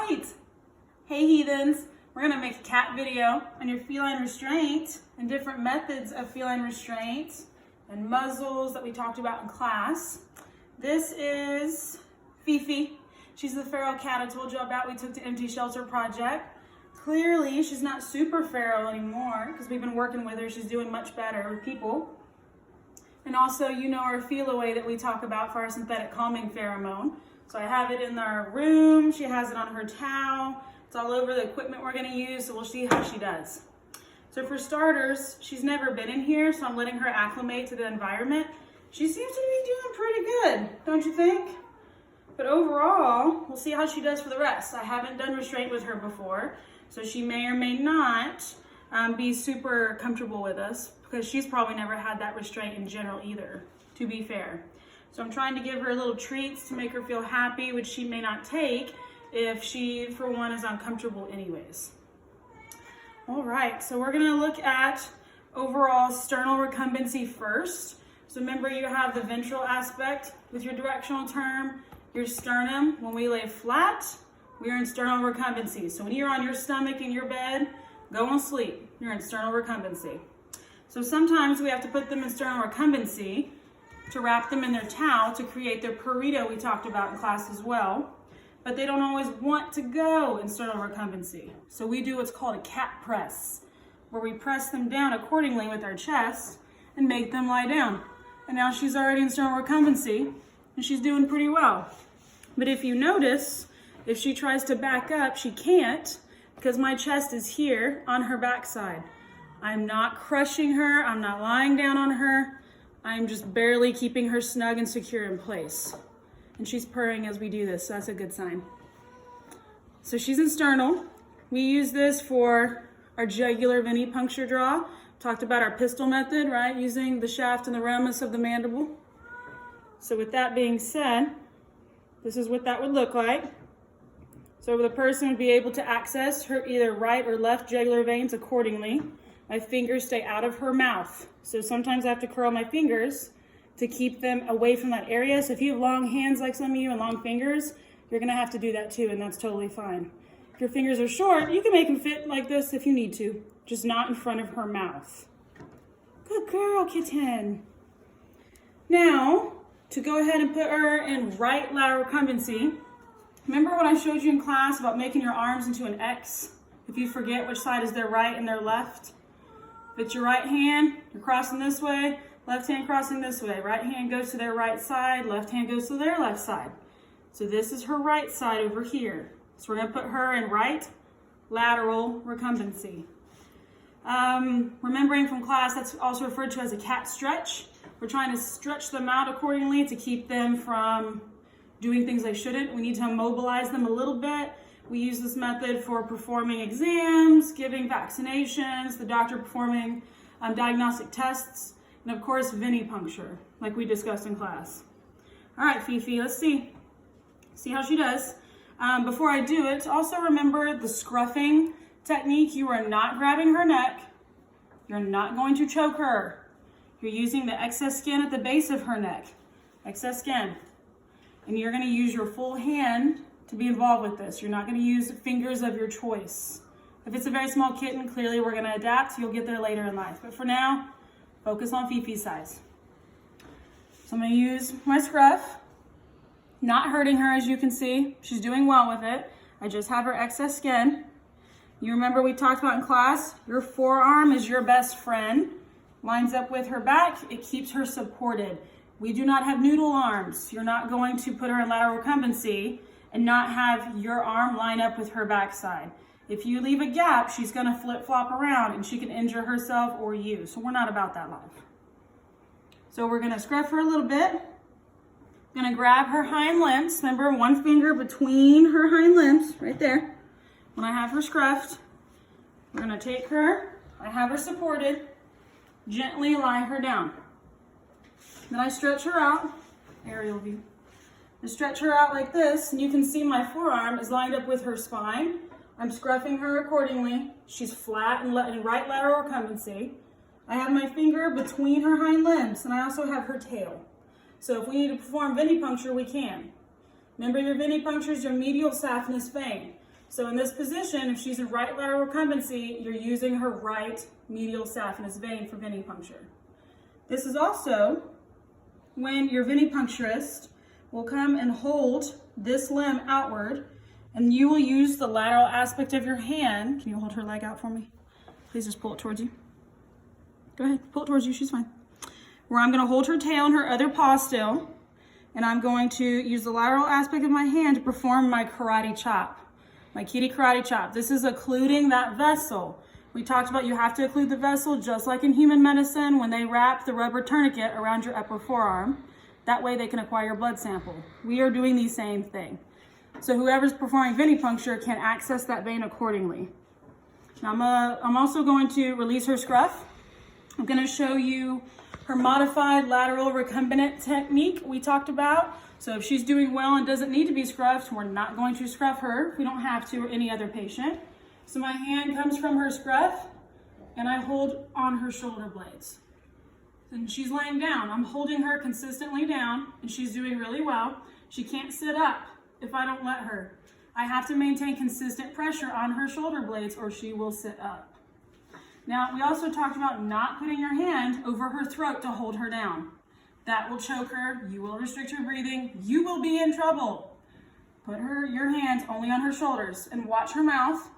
right. Hey heathens, we're gonna make a cat video on your feline restraint and different methods of feline restraint and muzzles that we talked about in class. This is Fifi. She's the feral cat I told you about we took to Empty Shelter Project. Clearly, she's not super feral anymore because we've been working with her. She's doing much better with people. And also, you know our feel away that we talk about for our synthetic calming pheromone. So I have it in our room. She has it on her towel. It's all over the equipment we're gonna use, so we'll see how she does. So for starters, she's never been in here, so I'm letting her acclimate to the environment. She seems to be doing pretty good, don't you think? But overall, we'll see how she does for the rest. I haven't done restraint with her before, so she may or may not be super comfortable with us because she's probably never had that restraint in general either, to be fair. So I'm trying to give her little treats to make her feel happy, which she may not take if she, for one, is uncomfortable anyways. All right, so we're gonna look at overall sternal recumbency first. So remember, you have the ventral aspect with your directional term, your sternum. When we lay flat, we are in sternal recumbency. So when you're on your stomach in your bed, go and sleep. You're in sternal recumbency. So sometimes we have to put them in sternal recumbency to wrap them in their towel to create their perrito we talked about in class as well. But they don't always want to go in sternal recumbency. So we do what's called a cat press, where we press them down accordingly with our chest and make them lie down. And now she's already in sternal recumbency and she's doing pretty well. But if you notice, if she tries to back up, she can't because my chest is here on her backside. I'm not crushing her, I'm not lying down on her. I'm just barely keeping her snug and secure in place. And she's purring as we do this, so that's a good sign. So she's in sternal. We use this for our jugular venipuncture draw. Talked about our pistol method, right? Using the shaft and the ramus of the mandible. So with that being said, this is what that would look like. So the person would be able to access her either right or left jugular veins accordingly. My fingers stay out of her mouth. So sometimes I have to curl my fingers to keep them away from that area. So if you have long hands like some of you and long fingers, you're gonna have to do that too, and that's totally fine. If your fingers are short, you can make them fit like this if you need to, just not in front of her mouth. Good girl, kitten. Now, to go ahead and put her in right lateral recumbency, remember what I showed you in class about making your arms into an X? If you forget which side is their right and their left? If it's your right hand, you're crossing this way, left hand crossing this way. Right hand goes to their right side, left hand goes to their left side. So this is her right side over here. So we're gonna put her in right lateral recumbency. Remembering from class, that's also referred to as a cat stretch. We're trying to stretch them out accordingly to keep them from doing things they shouldn't. We need to immobilize them a little bit. We use this method for performing exams, giving vaccinations, the doctor performing diagnostic tests, and of course, venipuncture, like we discussed in class. All right, Fifi, let's see how she does. Before I do it, also remember the scruffing technique. You are not grabbing her neck. You're not going to choke her. You're using the excess skin at the base of her neck, excess skin. And you're gonna use your full hand to be involved with this. You're not gonna use fingers of your choice. If it's a very small kitten, clearly we're gonna adapt. You'll get there later in life. But for now, focus on Fifi's size. So I'm gonna use my scruff, not hurting her as you can see. She's doing well with it. I just have her excess skin. You remember we talked about in class, your forearm is your best friend. Lines up with her back, it keeps her supported. We do not have noodle arms. You're not going to put her in lateral recumbency and not have your arm line up with her backside. If you leave a gap, she's gonna flip-flop around and she can injure herself or you. So we're not about that life. So we're gonna scruff her a little bit. Gonna grab her hind limbs. Remember, one finger between her hind limbs, right there. When I have her scruffed, we're gonna take her, I have her supported, gently lie her down. Then I stretch her out, aerial view. I stretch her out like this, and you can see my forearm is lined up with her spine. I'm scruffing her accordingly. She's flat and in right lateral recumbency. I have my finger between her hind limbs, and I also have her tail. So if we need to perform venipuncture, we can. Remember, your venipuncture is your medial saphenous vein. So in this position, if she's in right lateral recumbency, you're using her right medial saphenous vein for venipuncture. This is also when your venipuncturist will come and hold this limb outward, and you will use the lateral aspect of your hand. Can you hold her leg out for me? Please just pull it towards you. Go ahead, pull it towards you, she's fine. Where I'm gonna hold her tail and her other paw still, and I'm going to use the lateral aspect of my hand to perform my karate chop, my kitty karate chop. This is occluding that vessel. We talked about you have to occlude the vessel just like in human medicine when they wrap the rubber tourniquet around your upper forearm. That way they can acquire your blood sample. We are doing the same thing. So whoever's performing venipuncture can access that vein accordingly. Now I'm also going to release her scruff. I'm going to show you her modified lateral recumbent technique we talked about. So if she's doing well and doesn't need to be scruffed, we're not going to scruff her if we don't have to, or any other patient. So my hand comes from her scruff and I hold on her shoulder blades. And she's laying down. I'm holding her consistently down and she's doing really well. She can't sit up if I don't let her. I have to maintain consistent pressure on her shoulder blades or she will sit up. Now, we also talked about not putting your hand over her throat to hold her down. That will choke her, you will restrict her breathing, you will be in trouble. Put your hands only on her shoulders and watch her mouth.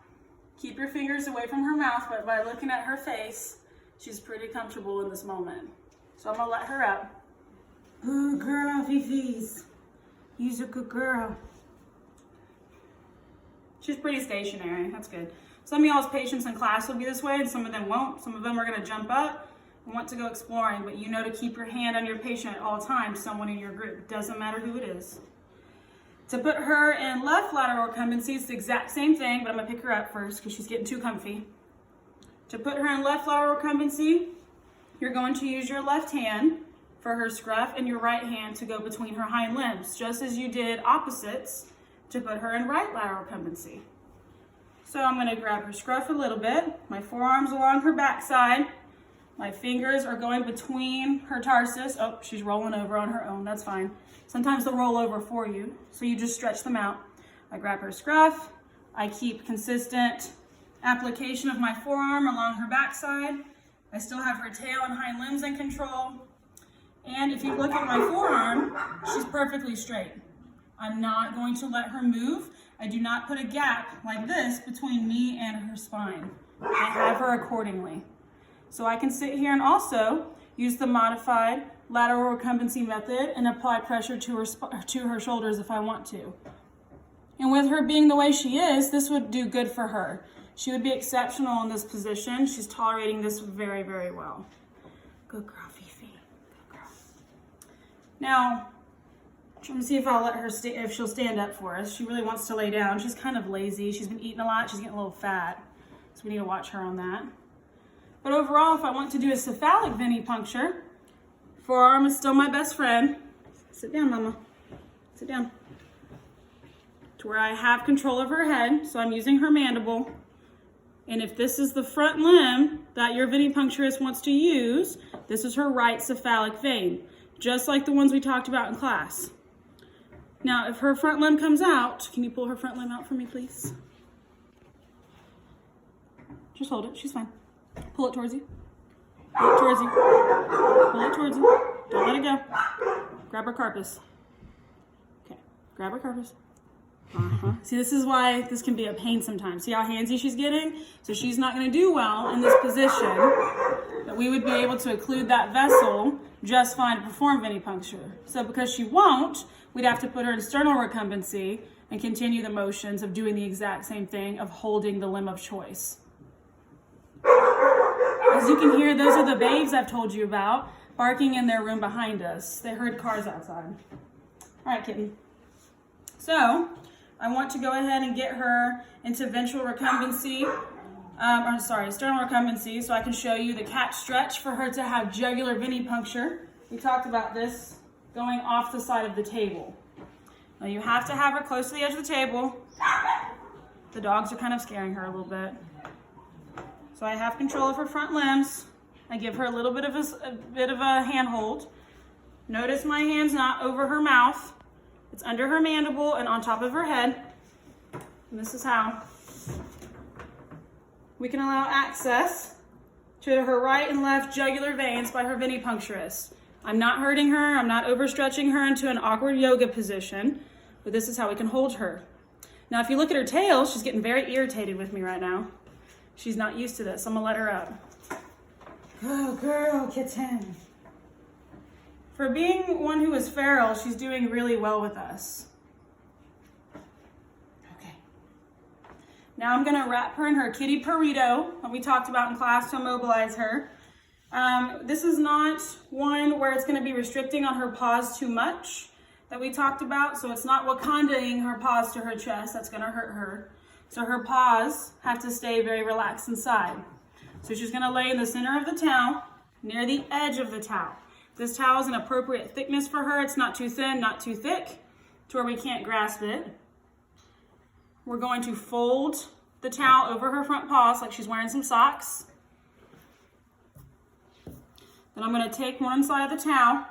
Keep your fingers away from her mouth, but by looking at her face, she's pretty comfortable in this moment. So I'm gonna let her up. Good girl, Fifi's. You's a good girl. She's pretty stationary, that's good. Some of y'all's patients in class will be this way and some of them won't. Some of them are gonna jump up and want to go exploring, but you know to keep your hand on your patient at all times, someone in your group. Doesn't matter who it is. To put her in left lateral recumbency, it's the exact same thing, but I'm gonna pick her up first because she's getting too comfy. To put her in left lateral recumbency, you're going to use your left hand for her scruff and your right hand to go between her hind limbs, just as you did opposites to put her in right lateral recumbency. So I'm gonna grab her scruff a little bit, my forearms along her backside, my fingers are going between her tarsus. Oh, she's rolling over on her own, that's fine. Sometimes they'll roll over for you, so you just stretch them out. I grab her scruff, I keep consistent application of my forearm along her backside. I still have her tail and hind limbs in control. And if you look at my forearm, she's perfectly straight. I'm not going to let her move. I do not put a gap like this between me and her spine. I have her accordingly. So I can sit here and also use the modified lateral recumbency method and apply pressure to her shoulders if I want to. And with her being the way she is, this would do good for her. She would be exceptional in this position. She's tolerating this very, very well. Good girl, Fifi. Good girl. Now, let me see if I'll let her if she'll stand up for us. She really wants to lay down. She's kind of lazy. She's been eating a lot. She's getting a little fat. So we need to watch her on that. But overall, if I want to do a cephalic venipuncture, forearm is still my best friend. Sit down, mama. Sit down. To where I have control of her head, so I'm using her mandible. And if this is the front limb that your venipuncturist wants to use, this is her right cephalic vein, just like the ones we talked about in class. Now, if her front limb comes out, can you pull her front limb out for me, please? Just hold it, she's fine. Pull it towards you. Pull it towards you. Pull it towards you. Don't let it go. Grab her carpus. Okay, grab her carpus. See, this is why this can be a pain sometimes. See how handsy she's getting? So she's not gonna do well in this position, but we would be able to occlude that vessel just fine to perform venipuncture. So because she won't, we'd have to put her in sternal recumbency and continue the motions of doing the exact same thing of holding the limb of choice. As you can hear, those are the babes I've told you about, barking in their room behind us. They heard cars outside. All right, kitten. So I want to go ahead and get her into ventral recumbency, sternal recumbency, so I can show you the cat stretch for her to have jugular venipuncture. We talked about this going off the side of the table. Now you have to have her close to the edge of the table. The dogs are kind of scaring her a little bit. So I have control of her front limbs. I give her a little bit of a handhold. Notice my hand's not over her mouth. It's under her mandible and on top of her head. And this is how we can allow access to her right and left jugular veins by her venipuncturist. I'm not hurting her. I'm not overstretching her into an awkward yoga position, but this is how we can hold her. Now, if you look at her tail, she's getting very irritated with me right now. She's not used to this. I'm gonna let her up. Go girl, kitten. For being one who is feral, she's doing really well with us. Okay. Now I'm gonna wrap her in her kitty perrito that we talked about in class to immobilize her. This is not one where it's gonna be restricting on her paws too much that we talked about. So it's not Wakandaing her paws to her chest. That's gonna hurt her. So her paws have to stay very relaxed inside. So she's gonna lay in the center of the towel, near the edge of the towel. This towel is an appropriate thickness for her. It's not too thin, not too thick, to where we can't grasp it. We're going to fold the towel over her front paws like she's wearing some socks. Then I'm gonna take one side of the towel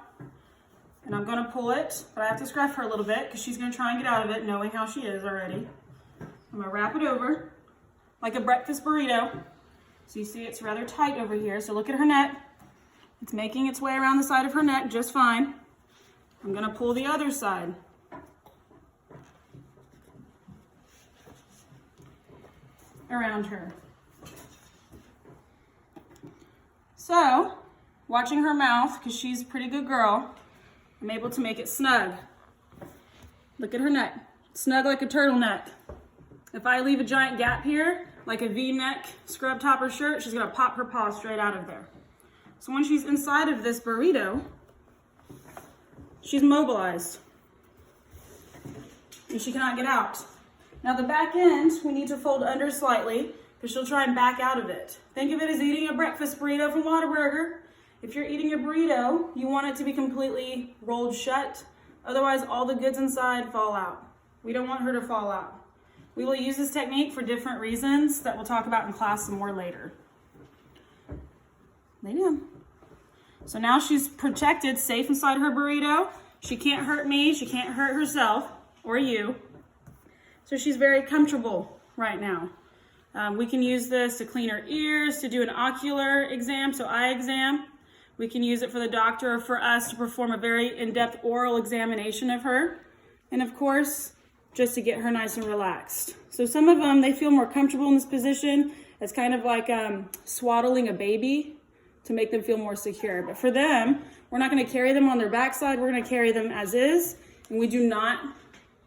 and I'm gonna pull it, but I have to scruff her a little bit because she's gonna try and get out of it, knowing how she is already. I'm gonna wrap it over like a breakfast burrito. So you see it's rather tight over here. So look at her neck. It's making its way around the side of her neck just fine. I'm gonna pull the other side. Around her. So, watching her mouth, because she's a pretty good girl, I'm able to make it snug. Look at her neck. Snug like a turtleneck. If I leave a giant gap here, like a V-neck scrub top or shirt, she's gonna pop her paw straight out of there. So when she's inside of this burrito, she's mobilized and she cannot get out. Now the back end, we need to fold under slightly because she'll try and back out of it. Think of it as eating a breakfast burrito from Whataburger. If you're eating a burrito, you want it to be completely rolled shut. Otherwise, all the goods inside fall out. We don't want her to fall out. We will use this technique for different reasons that we'll talk about in class some more later. Lay down. So now she's protected, safe inside her burrito. She can't hurt me, she can't hurt herself or you. So she's very comfortable right now. We can use this to clean her ears, to do an ocular exam, so eye exam. We can use it for the doctor or for us to perform a very in-depth oral examination of her. And of course, just to get her nice and relaxed. So some of them, they feel more comfortable in this position. It's kind of like swaddling a baby to make them feel more secure. But for them, we're not gonna carry them on their backside. We're gonna carry them as is, and we do not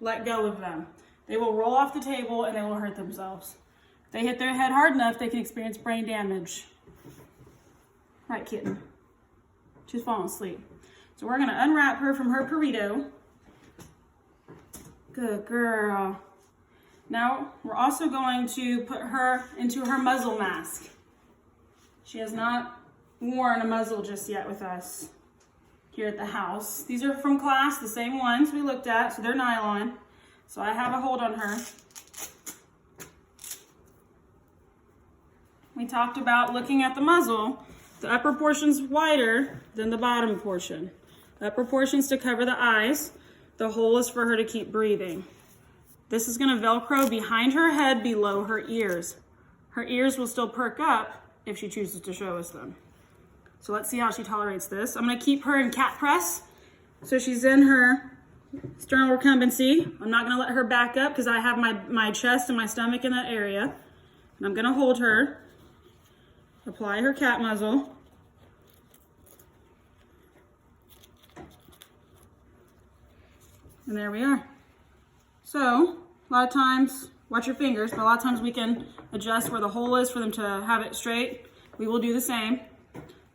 let go of them. They will roll off the table and they will hurt themselves. If they hit their head hard enough, they can experience brain damage. Right, kitten. She's falling asleep. So we're gonna unwrap her from her burrito. Good girl. Now, we're also going to put her into her muzzle mask. She has not worn a muzzle just yet with us here at the house. These are from class, the same ones we looked at, so they're nylon. So I have a hold on her. We talked about looking at the muzzle. The upper portion's wider than the bottom portion. The upper portion's to cover the eyes. The hole is for her to keep breathing. This is gonna Velcro behind her head below her ears. Her ears will still perk up if she chooses to show us them. So let's see how she tolerates this. I'm gonna keep her in cat press. So she's in her sternal recumbency. I'm not gonna let her back up because I have my chest and my stomach in that area. And I'm gonna hold her, apply her cat muzzle. And there we are. So, a lot of times, watch your fingers, but a lot of times we can adjust where the hole is for them to have it straight. We will do the same,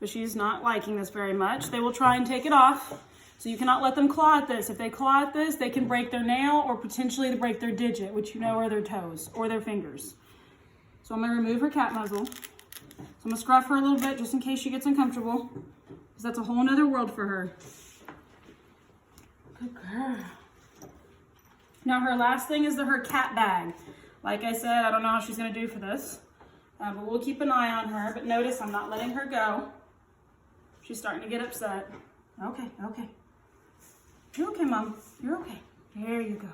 but she's not liking this very much. They will try and take it off, so you cannot let them claw at this. If they claw at this, they can break their nail or potentially break their digit, which you know are their toes or their fingers. So I'm gonna remove her cat muzzle. So I'm gonna scruff her a little bit just in case she gets uncomfortable, because that's a whole nother world for her. Good girl. Now her last thing is her cat bag. Like I said, I don't know how she's gonna do for this, but we'll keep an eye on her. But notice I'm not letting her go. She's starting to get upset. Okay, okay. You're okay, Mom. You're okay. There you go.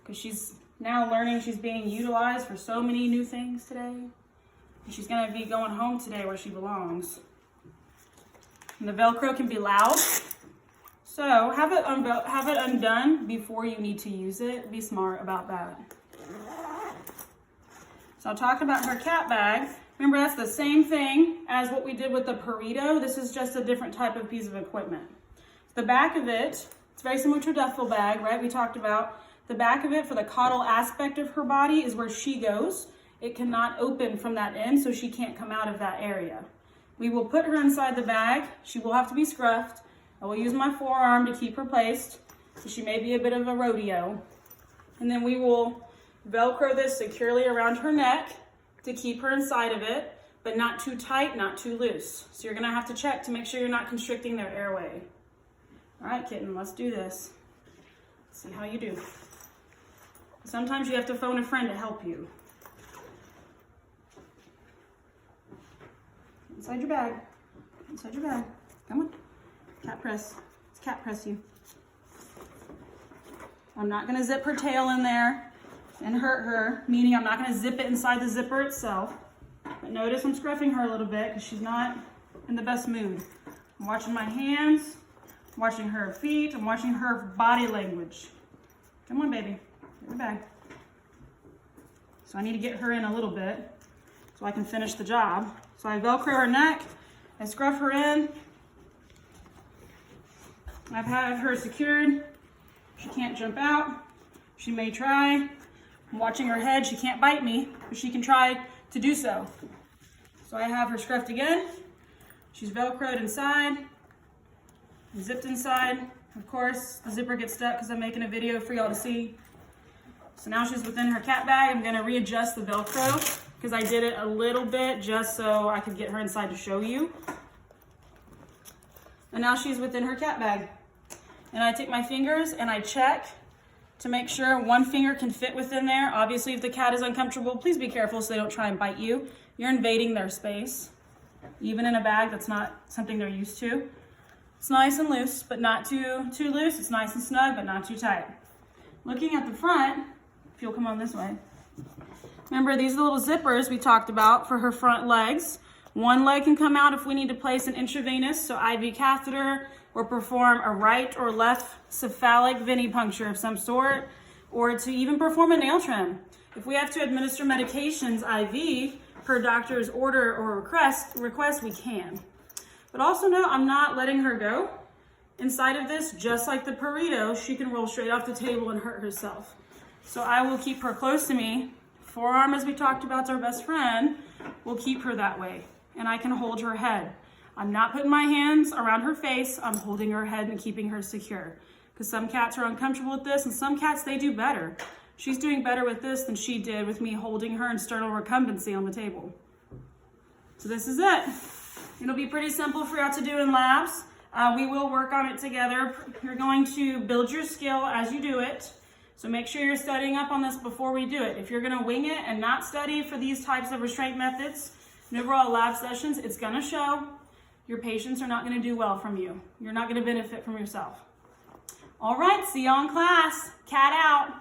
Because she's now learning she's being utilized for so many new things today. And she's gonna be going home today where she belongs. And the Velcro can be loud. So have it undone before you need to use it. Be smart about that. So I'll talk about her cat bag. Remember, that's the same thing as what we did with the perrito. This is just a different type of piece of equipment. The back of it, it's very similar to a duffel bag, right? We talked about the back of it for the caudal aspect of her body is where she goes. It cannot open from that end, so she can't come out of that area. We will put her inside the bag. She will have to be scruffed. I will use my forearm to keep her placed, so she may be a bit of a rodeo. And then we will Velcro this securely around her neck to keep her inside of it, but not too tight, not too loose. So you're gonna have to check to make sure you're not constricting their airway. All right, kitten, let's do this. Let's see how you do. Sometimes you have to phone a friend to help you. Inside your bag. Inside your bag. Come on. Cat press. Let's cat press you. I'm not going to zip her tail in there and hurt her, meaning I'm not going to zip it inside the zipper itself. But notice I'm scruffing her a little bit because she's not in the best mood. I'm watching my hands, I'm watching her feet, I'm watching her body language. Come on, baby. Get her bag. So I need to get her in a little bit so I can finish the job. So I Velcro her neck, I scruff her in. I've had her secured. She can't jump out. She may try. I'm watching her head. She can't bite me, but she can try to do so. So I have her scruffed again. She's Velcroed inside, zipped inside. Of course, the zipper gets stuck because I'm making a video for y'all to see. So now she's within her cat bag. I'm going to readjust the Velcro because I did it a little bit just so I could get her inside to show you. And now she's within her cat bag. And I take my fingers and I check to make sure one finger can fit within there. Obviously, if the cat is uncomfortable, please be careful so they don't try and bite you. You're invading their space, even in a bag that's not something they're used to. It's nice and loose, but not too loose. It's nice and snug, but not too tight. Looking at the front, if you'll come on this way. Remember, these are the little zippers we talked about for her front legs. One leg can come out if we need to place an intravenous, so IV catheter, or perform a right or left cephalic venipuncture of some sort, or to even perform a nail trim. If we have to administer medications IV per doctor's order or request, we can. But also note, I'm not letting her go. Inside of this, just like the perrito, she can roll straight off the table and hurt herself. So I will keep her close to me. Forearm, as we talked about, is our best friend. We'll keep her that way. And I can hold her head. I'm not putting my hands around her face. I'm holding her head and keeping her secure. Because some cats are uncomfortable with this, and some cats, they do better. She's doing better with this than she did with me holding her in sternal recumbency on the table. So this is it. It'll be pretty simple for y'all to do in labs. We will work on it together. You're going to build your skill as you do it. So make sure you're studying up on this before we do it. If you're going to wing it and not study for these types of restraint methods and overall lab sessions, it's going to show. Your patients are not going to do well from you. You're not going to benefit from yourself. All right, see y'all in class. Cat out.